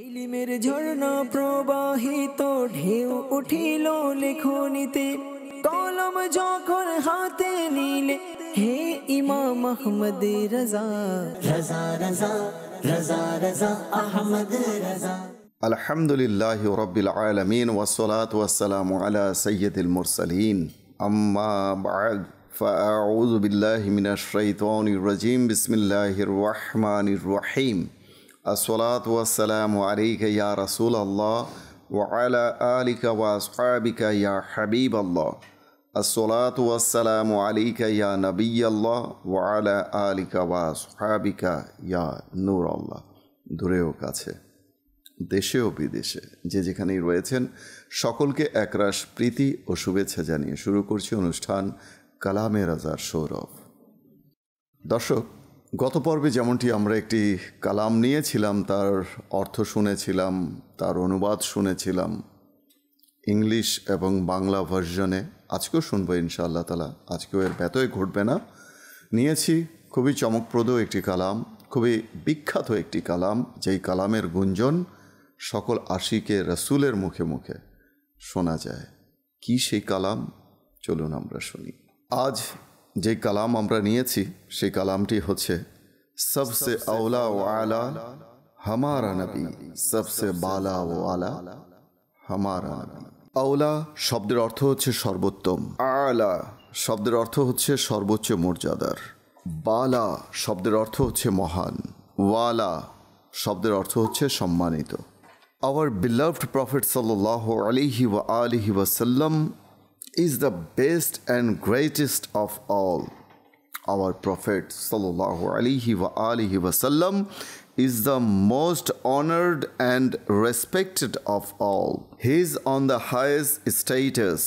ইলমের ঝর্ণা প্রবাহিত ঢেউ উঠিল লেখনিতে, কলম যখন হাতে নিলে হে ইমাম আহমদ রাজা, রাজা রাজা রাজা রাজা আহমদ রাজা। আলহামদুলিল্লাহি রাব্বিল আলামিন ওয়াসসালাতু ওয়াসসালামু আলা সাইয়্যিদিল মুরসালিন, আম্মা বা'দ, ফাআউযু বিল্লাহি মিনাশ শাইতানির রাজীম, বিসমিল্লাহির রহমানির রহিম। আসসালাতু ওয়াসসালামু আলাইকা ইয়া রাসূলাল্লাহ ওয়া আলা আলিকা ওয়া আসহাবিকা ইয়া হাবিবাল্লাহ। আসসালাতু ওয়াসসালামু আলাইকা ইয়া নবিয়াল্লাহ ওয়া আলা আলিকা ওয়া আসহাবিকা ইয়া নূরাল্লাহ। দূরেও কাছে, দেশে ও বিদেশে যে যেখানেই রয়েছেন সকলকে একরাশ প্রীতি ও শুভেচ্ছা জানিয়ে শুরু করছি অনুষ্ঠান কালামে রাজার সৌরভ। দর্শক, গত পর্বে যেমনটি আমরা একটি কালাম নিয়েছিলাম, তার অর্থ শুনেছিলাম, তার অনুবাদ শুনেছিলাম ইংলিশ এবং বাংলা ভার্সনে, আজকেও শুনবো ইনশাআল্লাহ তাআলা। আজকেও এর ব্যতয় ঘটবে না। নিয়েছি খুবই চমকপ্রদ একটি কালাম, খুবই বিখ্যাত একটি কালাম, যেই কালামের গুঞ্জন সকল আশিকে রসুলের মুখে মুখে শোনা যায়। কি সেই কালাম? চলুন আমরা শুনি। আজ যে কালাম আমরা নিয়েছি সেই কালামটি হচ্ছে সবসে আওলা ও আলা হামারা নবী, সবসে বালা ও আলা হামারা নবী। আওলা শব্দের অর্থ হচ্ছে সর্বোত্তম, আলা শব্দের অর্থ হচ্ছে সর্বোচ্চ মর্যাদার, বালা শব্দের অর্থ হচ্ছে মহান, ওয়ালা শব্দের অর্থ হচ্ছে সম্মানিত। Our beloved Prophet sallallahu alaihi wa alihi wasallam is the best and greatest of all. Our Prophet sallallahu alaihi wa alihi wasallam is the most honored and respected of all. He is on the highest status.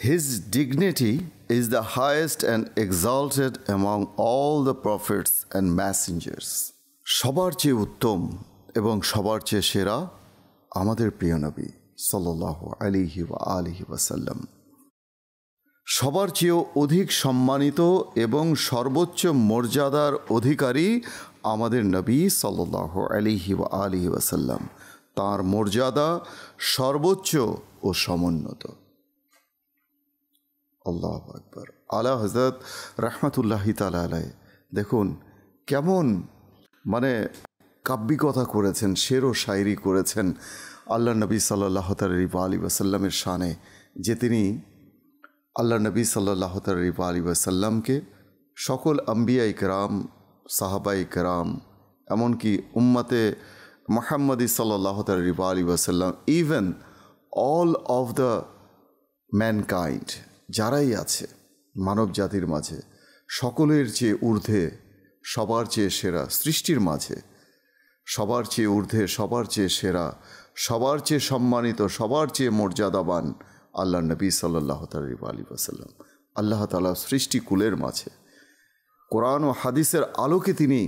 His dignity is the highest and exalted among all the prophets and messengers. সবার চেয়ে উত্তম এবং সবার চেয়ে সেরা আমাদের প্রিয় নবী সাল্লাল্লাহু আলাইহি ওয়া আলিহি ওয়াসাল্লাম। সবার চেয়েও অধিক সম্মানিত এবং সর্বোচ্চ মর্যাদার অধিকারী আমাদের নবী সাল্লাল্লাহু আলাইহি ওয়া আলিহি ওয়াসাল্লাম। তাঁর মর্যাদা সর্বোচ্চ ও সমুন্নত। আল্লাহু আকবার। আলা হযরত রাহমাতুল্লাহি তাআলা আলাইহি দেখুন কেমন কাব্যিকতা করেছেন, শের ও শায়রি করেছেন আল্লাহ নবী সাল্লাল্লাহু আলাইহি ওয়াসাল্লামের শানে, যে তিনি আল্লাহ নবী সাল্লাল্লাহু আলাইহি ওয়াসাল্লামকে সকল আম্বিয়া ইকরাম, সাহাবা ইকরাম, এমনকি উম্মতে মুহাম্মাদি সাল্লাল্লাহু আলাইহি ওয়াসাল্লাম, even all of the mankind, যারাই আছে মানব জাতির মাঝে, সকলের চেয়ে ঊর্ধ্বে, সবার চেয়ে সেরা, সৃষ্টির মাঝে সবার চেয়ে ঊর্ধ্বে, সবার চেয়ে সেরা, সবার চেয়ে সম্মানিত, সবার চেয়ে মর্যাদাবান আল্লাহ নবী সাল্লাল্লাহু আলাইহি ওয়াসাল্লাম। আল্লাহ তাআলা সৃষ্টিকুলের মাঝে কোরআন ও হাদিসের আলোকে তিনি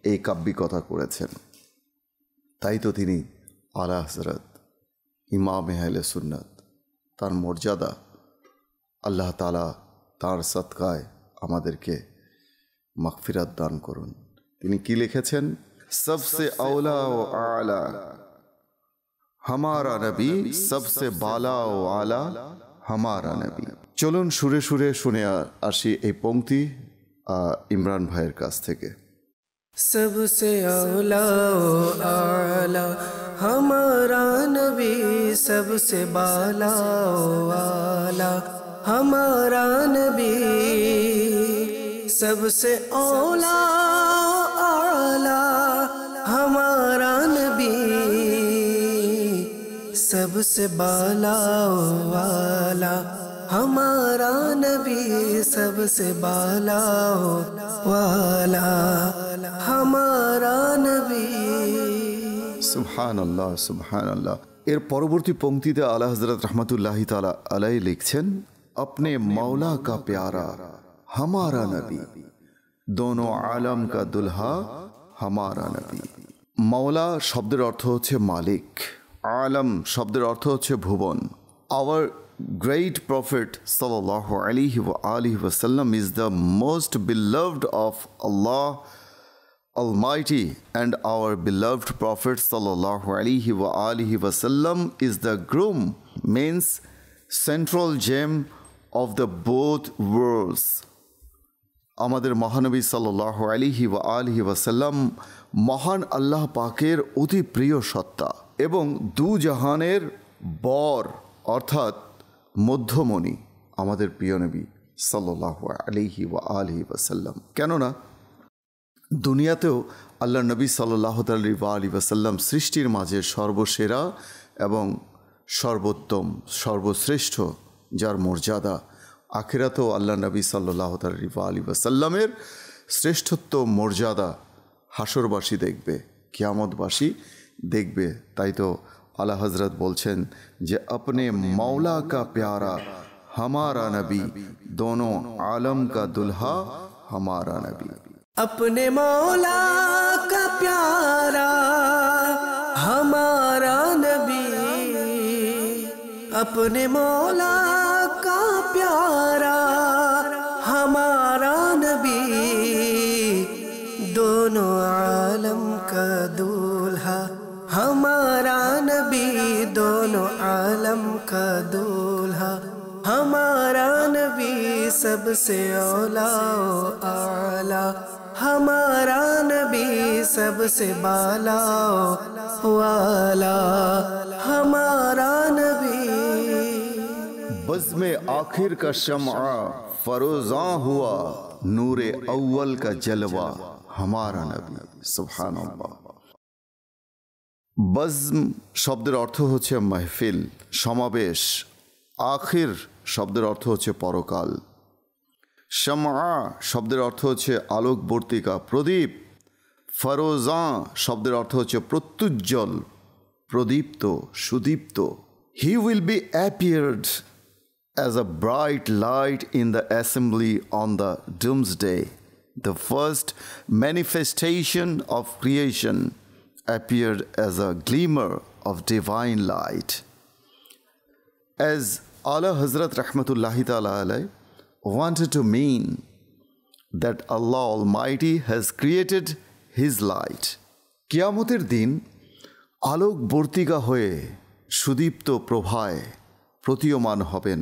এই কাব্যিকতা করেছেন। তাই তো তিনি আলা হযরত ইমামে আহলে সুন্নাত, তার মর্যাদা আল্লাহ তাআলা তার সদকায় আমাদেরকে মাগফিরাত দান করুন। তিনি কি লিখেছেন? सबसे औला व आला हमारा नबी, सबसे बाला व आला हमारा नबी। চলুন সুরে সুরে শুনে আসি এই পংক্তি ইমরান ভাইয়ের কাছ থেকে। सबसे औला व आला हमारा नबी, सबसे बाला व आला हमारा नबी, सबसे औला हमारा नबी, सबसे बाला वाला हमारा नबी, सबसे बाला वाला हमारा नबी। সুবহানাল্লাহ, সুবহানাল্লাহ। এর পরবর্তী পংক্তিতে আলা হযরত রাহমাতুল্লাহি তাআলা আলাইহি লিখছেন, अपने मौला का प्यारा हमारा नबी, दोनों आलम का दुल्हा हमारा नबी। মৌলা শব্দের অর্থ হচ্ছে মালিক, আলম শব্দের অর্থ হচ্ছে ভুবন। আওয়ার গ্রেট প্রফেট সাল্লাল্লাহু আলাইহি ওয়া আলিহি ওয়াসাল্লাম is the most beloved of Allah Almighty and our beloved Prophet sallallahu alaihi wasallam is the groom, means central gem of the both worlds. আমাদের মহানবী সাল্লাল্লাহু আলাইহি ওয়াসাল্লাম মহান আল্লাহ পাকের অতি প্রিয় সত্তা এবং দু জাহানের বর অর্থাৎ মধ্যমণি আমাদের প্রিয় নবী সাল্লাল্লাহু আলাইহি ওয়াসাল্লাম। কেননা দুনিয়াতেও আল্লাহ নবী সাল্লাল্লাহু আলাইহি ওয়াসাল্লাম সৃষ্টির মাঝে সর্বসেরা এবং সর্বোত্তম সর্বশ্রেষ্ঠ, যার মর্যাদা। আখিরাতেও আল্লাহ নবী সাল্লাল্লাহু আলাইহি ওয়াসাল্লামের শ্রেষ্ঠত্ব মর্যাদা হাসরবাসী দেখবে, কিয়ামতবাসী দেখবে। তাই তো আলা হযরত বলছেন যে अपने मौला का प्यारा हमारा नबी, दोनों आलम का दुल्हा हमारा नबी। अपने मौला का प्यारा हमारा नबी, अपने मौला का प्यारा हमारा नबी, दोनों आलम का दूल्हा हमारा नबी, दोनों आलम का दूल्हा हमारा नबी, सबसे औला आला हमारा नबी, सबसे बाला वाला हमारा नबी। बज़्म आखिर का शम्आ फरोज़ां हुआ, नूरे अव्वल का जलवा हमारा नबी। सुभान अल्लाह। बज़्म শব্দের অর্থ হচ্ছে মাহফিল, সমাবেশ। আখির শব্দের অর্থ হচ্ছে পরকাল। শামআ শব্দের অর্থ হচ্ছে আলোকবর্তিকা, প্রদীপ। ফরোজাঁ শব্দের অর্থ হচ্ছে প্রত্যুজ্জ্বল, প্রদীপ্ত, সুদীপ্ত। He will be appeared as a bright light in the assembly on the doomsday. The first manifestation of creation appeared as a glimmer of divine light. As Ala Hazrat Rahmatullahi Ta'ala alayhi wanted to mean that Allah Almighty has created His light. কিয়ামতের দিন আলোক বর্তিকা হয়ে সুদীপ্ত প্রভায় প্রতীয়মান হবেন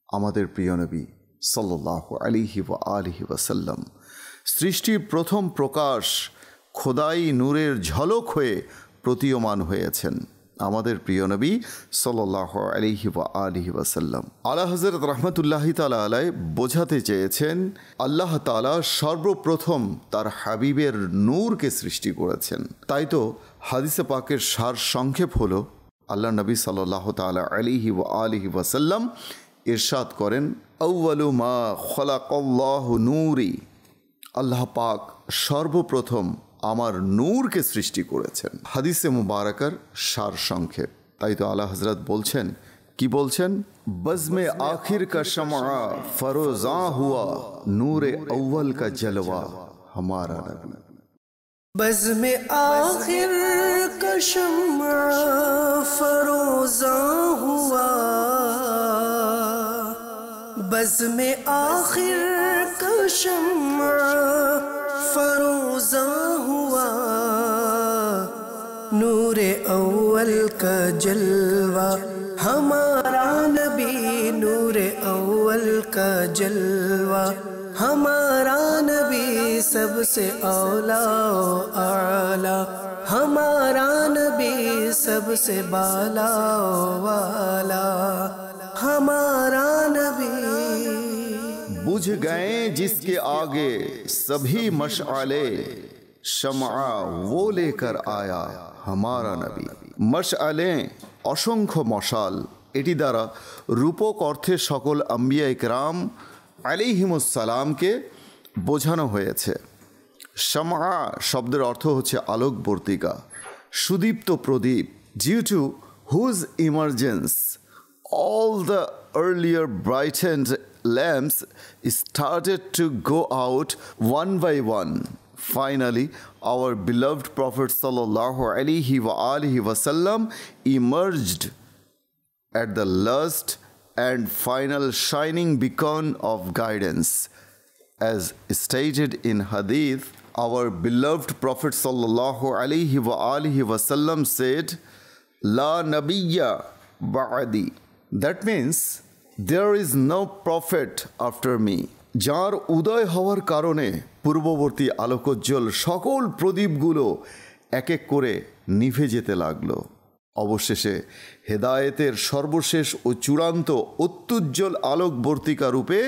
আমাদের প্রিয় নবী সাল্লাল্লাহু আলাইহি ওয়াসাল্লাম। সৃষ্টির প্রথম প্রকাশ খোদাই নূরের ঝলক হয়ে প্রতীয়মান হয়েছেন আমাদের প্রিয় নবী সাল্লাল্লাহু আলাইহি ওয়াসাল্লাম। আলা হযরত রাহমাতুল্লাহি তাআলা আলাইহি বোঝাতে চেয়েছেন আল্লাহ তাআলা সর্বপ্রথম তার হাবিবের নূরকে সৃষ্টি করেছেন। তাই তো হাদিসে পাকের সার সংক্ষেপ হলো আল্লাহ নবী সাল্লাল্লাহু তাআলা আলাইহি ওয়াসাল্লাম ইরশাদ করেন, আউয়ালু মা খলাকাল্লাহু নূরি, আল্লাহ পাক সর্বপ্রথম আমার নূরকে সৃষ্টি করেছেন। হাদিসে মুবারাকার সার সংক্ষেপ। তাই তো আলা হযরত বলছেন, কি বলছেন? বজমে আখির কা শমআ ফরোজাঁ হুয়া, নূরে আউয়াল কা জলওয়া हमारा नबी। बज़्म आखिर का शम्आ फरोज़ां हुआ, बज़्म आखिर का शम्आ फरोज़ां हुआ, नूरे अव्वल का जलवा हमारा नबी, नूरे अव्वल का जलवा हमारा नबी, सबसे औला आला हमारा नबी, सबसे बाला वाला हमारा नबी। बुझ गए जिसके आगे सभी मशआले, शमआ वो लेकर आया हमारा नबी। मशआले অসংখ্য মশাল, এটি দ্বারা রূপক অর্থে সকল আম্বিয়া ইকরাম আলাইহিমুস সালামকে বোঝানো হয়েছে। শামআ শব্দের অর্থ হচ্ছে আলোকবর্তিকা, সুদীপ্ত প্রদীপ। Due to whose emergence all the earlier brightened lamps started to go out one by one. Finally, our beloved Prophet sallallahu alaihi wasallam emerged at the last and final shining beacon of guidance, as stated in Hadith our beloved Prophet sallallahu alaihi wasallam said, La nabiyya ba'di. That means there is no prophet after me. যার উদয় হওয়ার কারণে পূর্ববর্তী আলোকোজ্জ্বল সকল প্রদীপগুলো এক এক করে নিভে যেতে লাগলো। অবশেষে হেদায়েতের সর্বশেষ ও চূড়ান্ত অত্যুজ্জ্বল আলোকবর্তিকা রূপে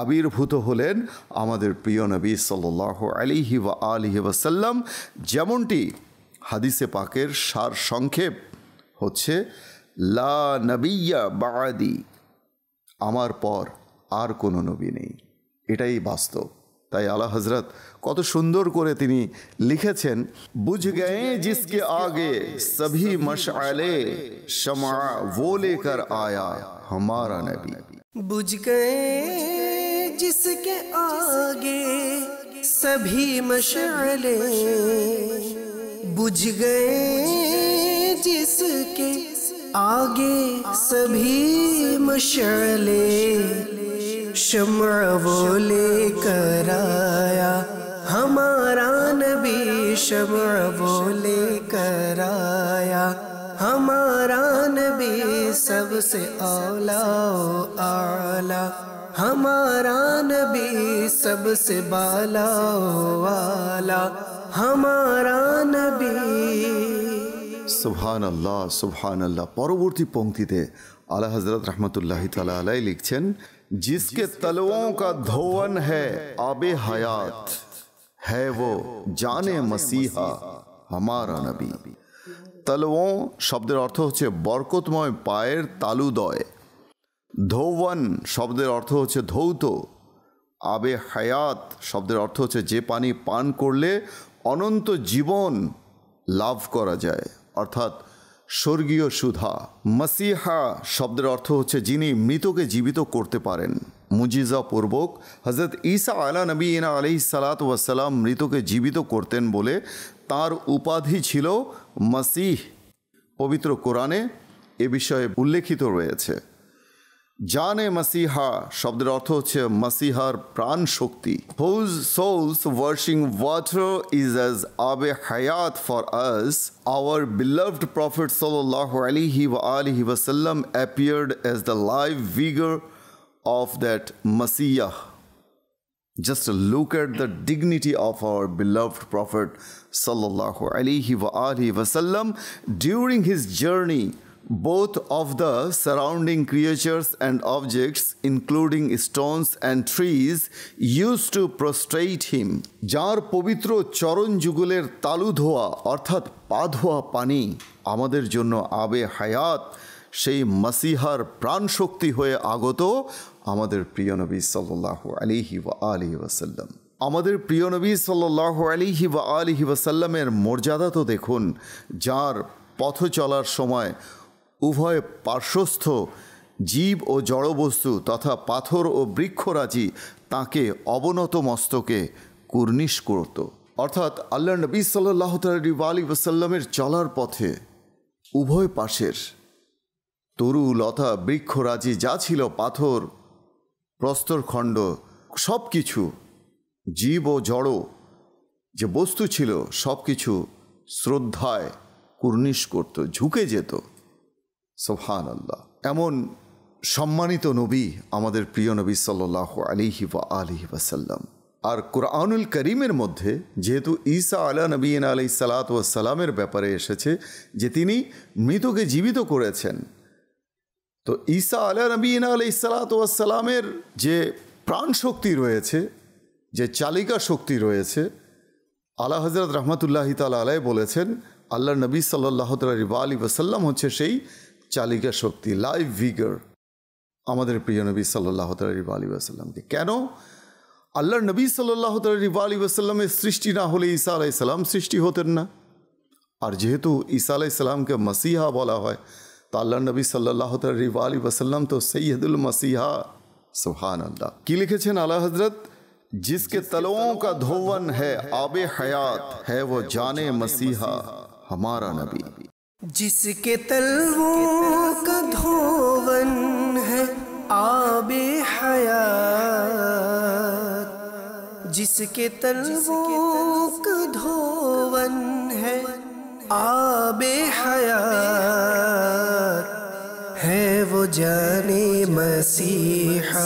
আবির্ভূত হলেন আমাদের প্রিয় নবী সাল্লাল্লাহু আলাইহি ওয়াসাল্লাম। যেমনটি হাদিসে পাকের সার সংক্ষেপ হচ্ছে, লা নবিয়্যা বা'দি, আমার পর আর কোনো নবী নেই। এটাই বাস্তব। তাই আলা হযরত কত সুন্দর করে তিনি লিখেছেন, বুঝ গয়ে জিসকে আগে সভি মশআলে শমা वो लेकर आया हमारा नबी। बुझ गए जिसके आगे सभी मशअले, बुझ गए जिसके आगे सभी मशअले, शम्अ वो लेकर आया हमारा नबी, शम्अ वो लेकर आया हमारा नबी, सबसे औला ओ आला हमारा नबी, सबसे बाला ओ आला हमारा नबी। सुभान अल्लाह। পরবর্তী पंक्तिते आला हजरत रहमतुल्लाहि ताला अलैहि लिखছেন, जिसके तलवों का धोवन है आबे हयात, है वो जाने मसीहा हमारा नबी। तलवों শব্দের অর্থ হচ্ছে বরকতময় পায়ের তালুদয়। ধৌবন শব্দের অর্থ হচ্ছে ধৌত। আবে হায়াত শব্দের অর্থ হচ্ছে যে পানি পান করলে অনন্ত জীবন লাভ করা যায়, অর্থাৎ স্বর্গীয় সুধা। মাসিহা শব্দের অর্থ হচ্ছে যিনি মৃতকে জীবিত করতে পারেন। মুজিজা পূর্বক হযরত ঈসা আলা নবীনা আলাইহিস সালাতু ওয়াস সালাম মৃতকে জীবিত করতেন বলে তার উপাধি ছিল মাসিহ। পবিত্র কোরআনে এ বিষয়ে উল্লেখিত রয়েছে। জানে মাসিহা শব্দের অর্থ হচ্ছে মাসিহার প্রাণ শক্তি। Whose souls washing water is as abe hayat for us, our beloved Prophet sallallahu alaihi wasallam appeared as the live vigor of that Masiyah. Just look at the dignity of our beloved Prophet sallallahu alaihi wasallam during his journey. Both of the surrounding creatures and objects, including stones and trees, used to prostrate him. যার পবিত্র চরণ যুগলের তালু ধোয়া অর্থাৎ পা ধোয়া পানি আমাদের জন্য আবে হায়াত, সেই মাসিহার প্রাণ শক্তি হয়ে আগত আমাদের প্রিয় নবী সাল্লাল্লাহু আলাইহি ওয়াসাল্লাম। আমাদের প্রিয় নবী সাল্লাল্লাহু আলাইহি ওয়াসাল্লামের মর্যাদা তো দেখুন, যার পথ চলার সময় উভয় পার্শ্বস্থ জীব ও জড়বস্তু তথা পাথর ও বৃক্ষরাজি তাঁকে অবনত মস্তকে কুর্নিশ করত। অর্থাৎ আল্লাহ নবী সাল্লাল্লাহু আলাইহি ওয়াসাল্লামের চলার পথে উভয় পাশের তরু লতা বৃক্ষরাজি যা ছিল, পাথর প্রস্তরখণ্ড সব কিছু, জীব ও জড় যে বস্তু ছিল সব কিছু শ্রদ্ধায় কুর্নিশ করত, ঝুঁকে যেত। সুবহানাল্লাহ। এমন সম্মানিত নবী আমাদের প্রিয় নবী সাল্লাল্লাহু আলাইহি ওয়াসাল্লাম। আর কুরআনুল করিমের মধ্যে যেহেতু ঈসা আলা নবীনা আলাইহিস সালাতু ওয়াস সালামের ব্যাপারে এসেছে যে তিনি মৃতকে জীবিত করেছেন, তো ঈসা আলা নবীনা আলাইহিস সালাতু ওয়াস সালামের যে প্রাণ শক্তি রয়েছে, যে চালিকা শক্তি রয়েছে, আলা হযরত রাহমাতুল্লাহি তাআলা আলাইহি বলেছেন আল্লাহ নবী সাল্লাল্লাহু আলাইহি ওয়াসাল্লাম হচ্ছে সেই চালিকা শক্তি, লাইভ ভিগার আমাদের প্রিয় নবী সাল্লাল্লাহু আলাইহি ওয়াসাল্লামকে। কেন? আল্লাহর নবী সাল্লাল্লাহু আলাইহি ওয়াসাল্লামের সৃষ্টি না হলে ঈসা আলাইহিস সালাম সৃষ্টি হতেন না। আর যেহেতু ঈসা আলাইহিস সালামকে মসিহা বলা হয়, তো আল্লাহর নবী সাল্লাল্লাহু আলাইহি ওয়াসাল্লাম তো সৈয়দুল মসিহা। সুবহানাল্লাহ। কি লিখেছেন আলা হযরত, जिसके तलवों का धोवन है आबे हयात, है वो जाने मसीहा हमारा नबी। जिसके तलवों का धोवन है आबे हयात, जिस जिसके तलवों का धोवन है आबे हयात, है वो जाने मसीहा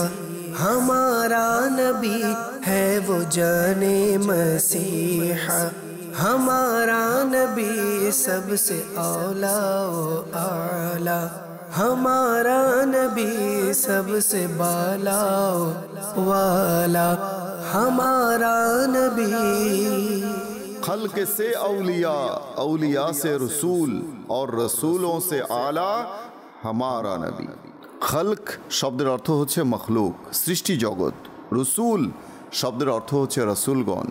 हमारा नबी, है वो जाने मसीहा हमारा नबी, सबसे औला व आला हमारा नबी, सबसे बाला वाला हमारा नबी। खल्क से औलिया, औलिया से रसूल और रसूलों से आला हमारा नबी। खल्क শব্দের অর্থ হচ্ছে মখলুক, সৃষ্টি জগৎ। রসুল শব্দের অর্থ হচ্ছে রসুলগণ।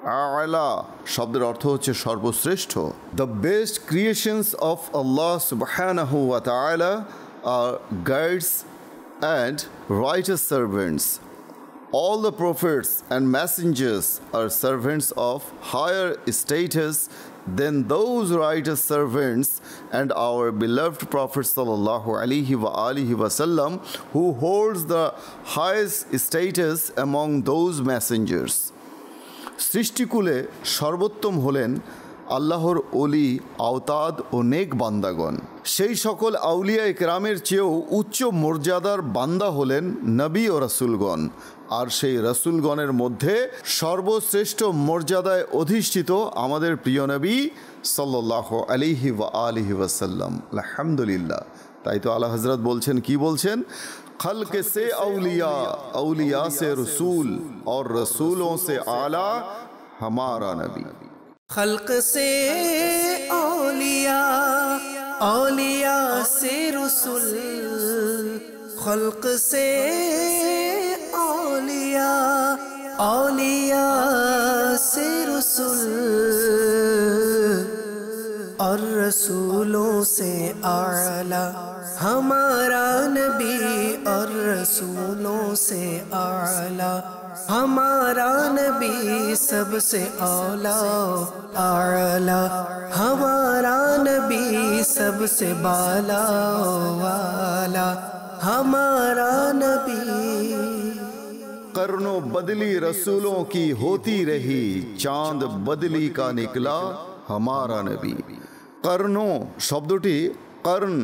আলা শব্দের অর্থ হচ্ছে সর্বশ্রেষ্ঠ। The best creations of Allah সুবহানাহু ওয়া তাআলা are guides and righteous servants. All the prophets and messengers are servants of higher status than those righteous servants and our beloved Prophet sallallahu alaihi wasallam, who holds the highest status among those messengers. সৃষ্টিকুলে সর্বোত্তম হলেন আল্লাহর ওলি, আওতাদ ও নেক বান্দাগণ। সেই সকল আউলিয়া ইকরামের চেয়েও উচ্চ মর্যাদার বান্দা হলেন নবী ও রাসূলগণ। আর সেই রাসূলগণের মধ্যে সর্বশ্রেষ্ঠ মর্যাদায় অধিষ্ঠিত আমাদের প্রিয় নবী সাল্লাল্লাহু আলাইহি ওয়াসাল্লাম। আলহামদুলিল্লাহ। তাই তো আলা হযরত বলছেন, কি বলছেন? खल्क से औलिया, औलिया से रसूल और रसूलों से आला हमारा नबी। खल्क से औलिया, औलिया से रसूल, खल्क से औलिया, औलिया से रसूल और रसूलों से आला हमारा नबी, और रसूलों से आला हमारा नबी, सबसे औला आला हमारा नबी, सबसे बाला वाला हमारा नबी। कर्नो बदली रसूलों की होती रही, चांद बदली का निकला हमारा नबी। कर्नो শব্দটি কর্ণ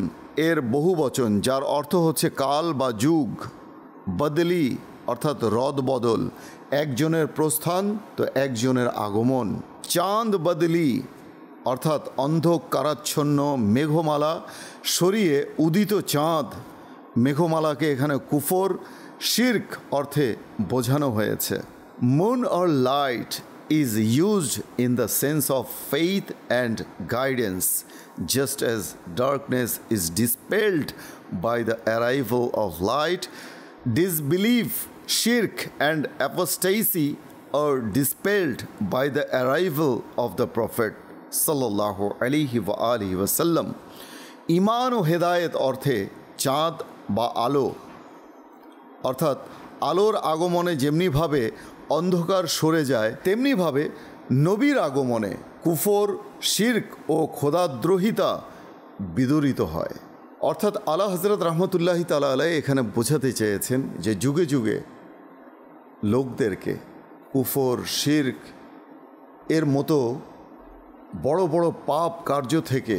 এর বহু বচন, যার অর্থ হচ্ছে কাল বা যুগ। বদলি অর্থাৎ রদ বদল, একজনের প্রস্থান তো একজনের আগমন। চাঁদ বদলি অর্থাৎ অন্ধকারাচ্ছন্ন মেঘমালা সরিয়ে উদিত চাঁদ। মেঘমালাকে এখানে কুফর, শিরক অর্থে বোঝানো হয়েছে। Moon or light is used in the sense of faith and guidance, just as darkness is dispelled by the arrival of light. Disbelief, shirk and apostasy are dispelled by the arrival of the Prophet sallallahu alaihi wasallam. ইমান ও হেদায়েত অর্থে চাঁদ বা আলো, অর্থাৎ আলোর আগমনে যেমনিভাবে অন্ধকার সরে যায়, তেমনিভাবে নবীর আগমনে কুফর, শিরক ও খোদাদ্রোহিতা বিদূরিত হয়। অর্থাৎ আলা হযরত রহমতুল্লাহি তাআলা আলাইহি এখানে বোঝাতে চেয়েছেন যে যুগে যুগে লোকদেরকে কুফর, শিরক এর মতো বড় বড় পাপ কার্য থেকে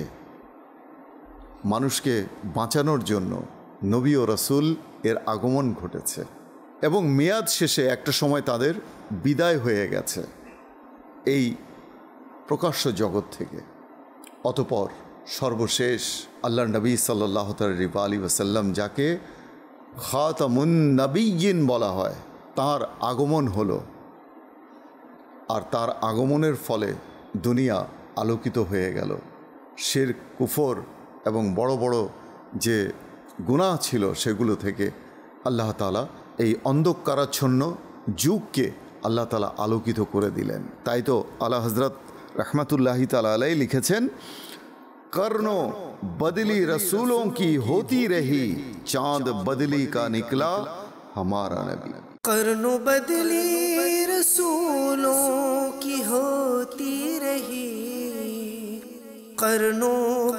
মানুষকে বাঁচানোর জন্য নবী ও রাসূল এর আগমন ঘটেছে এবং মেয়াদ শেষে একটা সময় তাদের বিদায় হয়ে গেছে এই প্রকাশ্য জগৎ থেকে। অতঃপর সর্বশেষ আল্লাহর নবী সাল্লাল্লাহু আলাইহি ওয়াসাল্লাম, যাকে খাতামুন নবিয়্যিন বলা হয়, তার আগমন হলো। আর তার আগমনের ফলে দুনিয়া আলোকিত হয়ে গেল। শিরক, কুফর এবং বড় বড় যে গুনাহ ছিল সেগুলো থেকে আল্লাহ তাআলা এই অন্ধকারাচ্ছন্ন যুগকে আল্লাহ তাআলা আলোকিত করে দিলেন। তাই তো আলা হযরত रहमतुल्लाहि ताला अलैहि लिखेছেন, कर्नो बदली रसूलों की होती रही, चांद बदली का निकला हमारा नबी। कर्नो बदली रसूलों की होती रही, कर्नो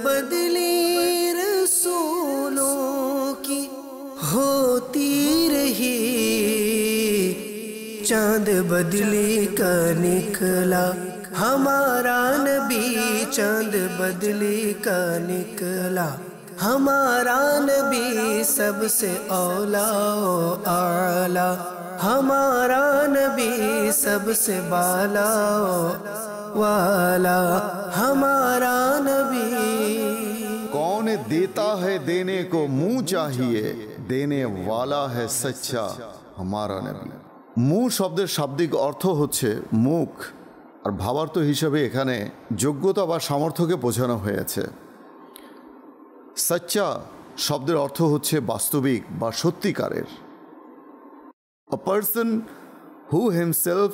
बदली रसूलों की होती रही, चांद बदली का निकला, हमारा नबी चांद बदली का निकला, हमारा नबी सबसे औला ओ आला, हमारा नबी सबसे बाला ओ वाला, हमारा नबी। कौन देता है देने को मुंह चाहिए, देने वाला है सच्चा हमारा नबी। মুখ শব্দের শাব্দিক অর্থ হচ্ছে মুখ, আর ভাবার্থ হিসাবে এখানে যোগ্যতা বা সামর্থ্যকে বোঝানো হয়েছে। সচ্চা শব্দের অর্থ হচ্ছে বাস্তবিক বা সত্যিকারের। A person who himself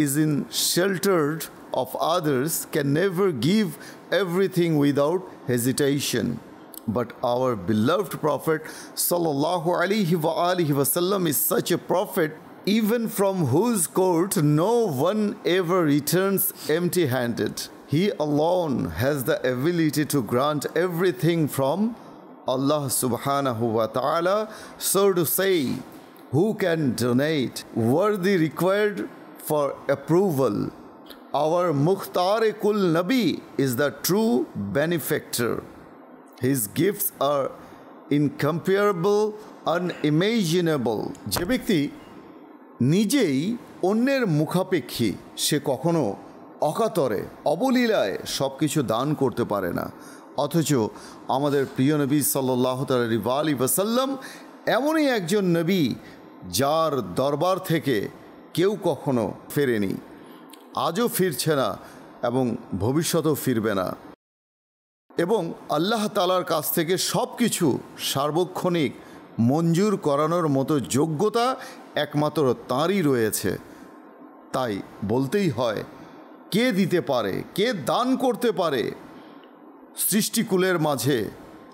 is in sheltered of others can never give everything without hesitation. But our beloved Prophet sallallahu alaihi wasallam is such a prophet, even from whose court no one ever returns empty-handed. He alone has the ability to grant everything from Allah subhanahu wa ta'ala. So to say, who can donate worthy required for approval? Our Mukhtar-e-Kul Nabi is the true benefactor. His gifts are incomparable, unimaginable. যে ব্যক্তি নিজেই অন্যের মুখাপেক্ষী, সে কখনো অকাতরে অবলীলায় সব কিছু দান করতে পারে না। অথচ আমাদের প্রিয় নবী সাল্লাল্লাহু আলাইহি ওয়াসাল্লাম এমনই একজন নবী যার দরবার থেকে কেউ কখনো ফেরেনি, আজও ফিরছে না এবং ভবিষ্যতেও ফিরবে না। এবং আল্লাহ তাআলার কাছ থেকে সব কিছু সার্বক্ষণিক মঞ্জুর করানোর মতো যোগ্যতা একমাত্র তাঁরই রয়েছে। তাই বলতেই হয়, কে দিতে পারে, কে দান করতে পারে সৃষ্টিকুলের মাঝে,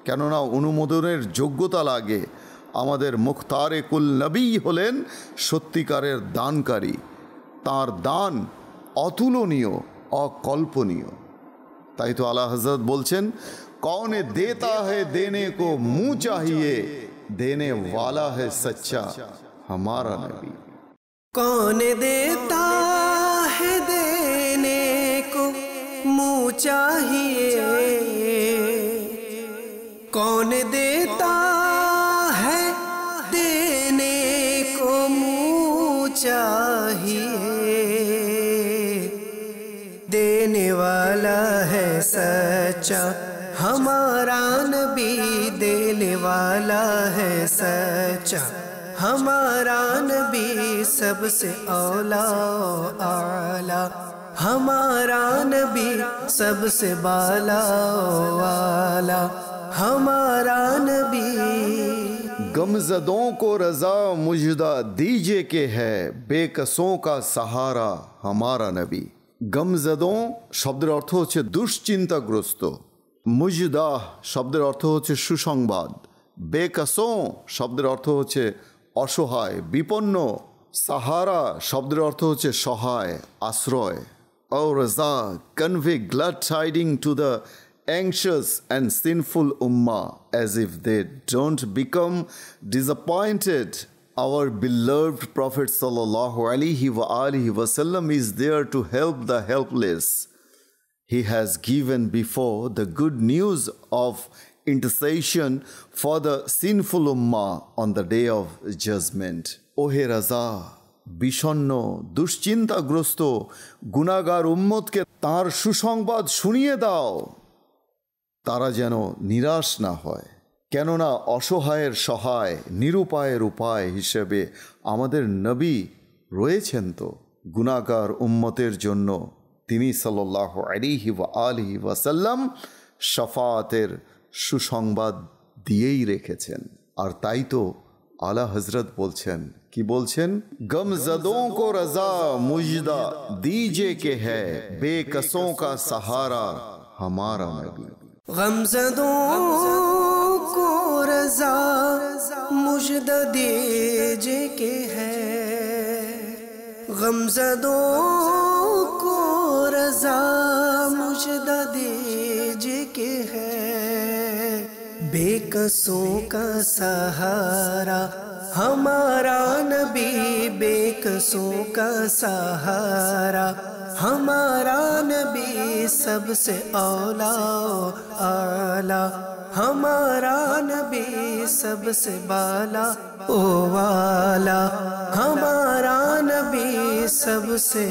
কেননা অনুমোদনের যোগ্যতা লাগে। আমাদের মুখতার-এ-কুল নবী হলেন সত্যিকারের দানকারী। তাঁর দান অতুলনীয়, অকল্পনীয়। তাই তো আলা হযরত বলছেন, কৌনে দেতা है देने को मुंह चाहिए, देने वाला है सच्चा हमारा नबी। कौन देता है देने को मुंह चाहिए, कौन देता है देने को मुंह चाहिए, देने वाला है सच्चा हमारा नबी, देने वाला है सच्चा हमारा नबी सबसे औला आला, हमारा नबी सबसे बाला वाला, हमारा नबी। गमज़दों को रज़ा मुजदा दीजिए के है, बेकसों का सहारा हमारा नबी। গমজদোं শব্দের অর্থ হচ্ছে দুশ্চিন্তাগ্রস্ত, মুজদাহ শব্দের অর্থ হচ্ছে সুসংবাদ, বেকাসোঁ শব্দের অর্থ হচ্ছে অসহায়, বিপন্ন, সাহারা শব্দের অর্থ হচ্ছে সহায়, আশ্রয়। ও রাজা, convey glad tiding to the anxious and sinful ummah as if they don't become disappointed. Our beloved Prophet sallallahu alaihi wasallam is there to help the helpless. He has given before the good news of intercession for the sinful ummah on the day of judgment. Ohe Raza, বিষণ্ণ দুশ্চিন্তাগ্রস্ত গুনাহগার উম্মতকে তার সুসংবাদ শুনিয়ে দাও, তারা যেন নিরাশ না হয়। কেননা অসহায়ের সহায়, নিরুপায়ের উপায় হিসেবে আমাদের নবী রয়েছেন তো গুনাহগার উম্মতের জন্য। তিনি সাল্লাল্লাহু আলাইহি ওয়াসাল্লাম শাফাআতের সুসংবাদ দিয়েই রেখেছেন। আর তাই তো আলা হযরত বলছেন, কি বলছেন? গমজদোं को रज़ा मुजदा दीजिए के है, बेकसों का सहारा हमारा नबी। गमज़दों को रज़ा मुजदा दीजिए के है, गमज़दों को रज़ा मुजदा दीजिए के है, बेकसों का सहारा हमारा नबी, बेकसों का सहारा हमारा नबी, सबसे औला आला हमारा नबी, सबसे बाला ओ वाला हमारा नबी, सबसे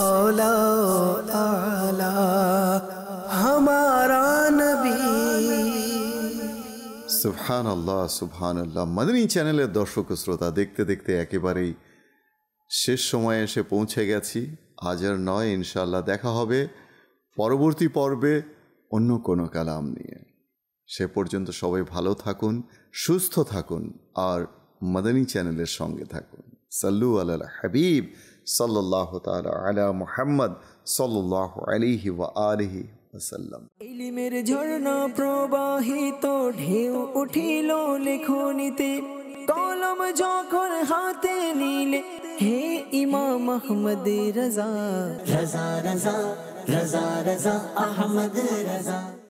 औला आला हमारा नबी। সুবহানাল্লাহ সুবহানাল্লাহ। মাদানী চ্যানেলের দর্শক শ্রোতা, দেখতে দেখতে একেবারেই শেষ সময়ে এসে পৌঁছে গেছি। আজ আর নয়, ইনশাআল্লাহ দেখা হবে পরবর্তী পর্বে অন্য কোনো কালাম নিয়ে। সে পর্যন্ত সবাই ভালো থাকুন, সুস্থ থাকুন আর মাদানী চ্যানেলের সঙ্গে থাকুন। সাল্লু আলাল হাবিব সাল্লাল্লাহু তাআলা আলা মুহাম্মদ সাল্লাল্লাহু আলাইহি ওয়া আলিহি ওয়াসাল্লাম। ইলমের ঝর্ণা প্রবাহিত ঢেউ উঠিল লেখনিতে, কলম যখন হাতে নিলে হে ইমাম আহমদ রাজা, রাজা রাজা রাজা রাজা আহমদ রাজা।